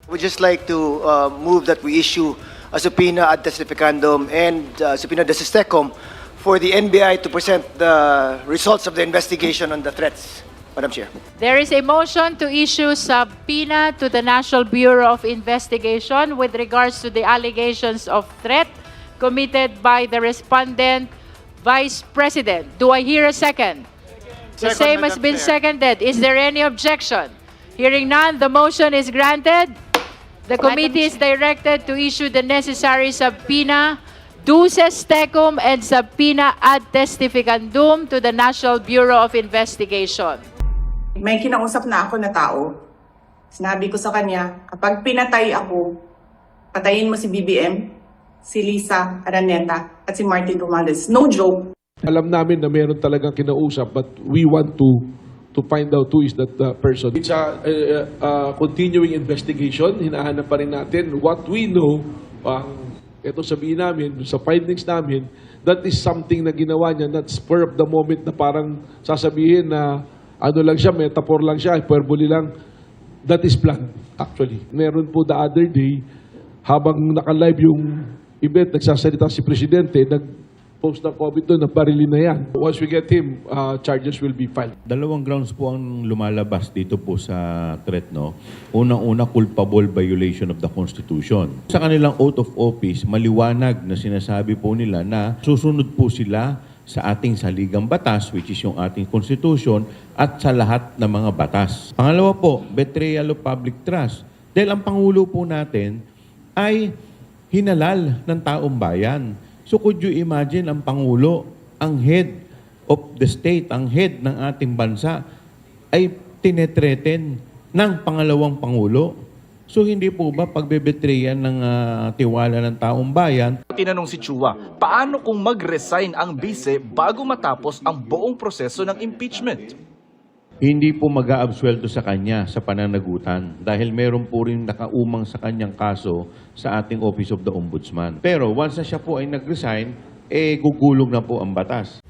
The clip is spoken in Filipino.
We'd just like to move that we issue a subpoena ad testificandum and subpoena de Sistecom for the NBI to present the results of the investigation on the threats, Madam Chair. There is a motion to issue subpoena to the National Bureau of Investigation with regards to the allegations of threat committed by the respondent Vice President. Do I hear a second? The Second, same has Madam been Chair. seconded. Is there any objection? Hearing none, the motion is granted. The committee is directed to issue the necessary subpoena, duces tecum, and subpoena ad testificandum to the National Bureau of Investigation. May kinausap na ako na tao. Sinabi ko sa kanya, kapag pinatay ako, patayin mo si BBM, si Lisa Araneta, at si Martin Romualdez. No joke. Alam namin na meron talagang kinausap, but we want to find out who is that person. It's a continuing investigation. Hinahanap pa rin natin what we know. Ito sabihin namin, sa findings namin, that is something na ginawa niya, not spur of the moment na parang sasabihin na ano lang siya, metaphor lang siya, hyperbole lang. That is planned, actually. Meron po the other day, habang naka-live yung event, nagsasalita si Presidente, nag-post ng COVID doon, nabarilin na yan. Once we get him, charges will be filed. Dalawang grounds po ang lumalabas dito po sa threat, no? Unang-una, culpable violation of the Constitution. Sa kanilang oath of office, maliwanag na sinasabi po nila na susunod po sila sa ating saligang batas, which is yung ating Constitution, at sa lahat ng mga batas. Pangalawa po, betrayal of public trust. Dahil ang Pangulo po natin ay hinalal ng taong bayan. So could you imagine ang Pangulo, ang head of the state, ang head ng ating bansa, ay tinetreten ng pangalawang Pangulo? So hindi po ba pagbebetrayan ng tiwala ng taong bayan? Tinanong si Chua, paano kung mag-resign ang bise bago matapos ang buong proseso ng impeachment? Hindi po mag-aabsuelto sa kanya sa pananagutan dahil meron po rin nakaumang sa kanyang kaso sa ating Office of the Ombudsman. Pero once na siya po ay nag-resign, gugulong na po ang batas.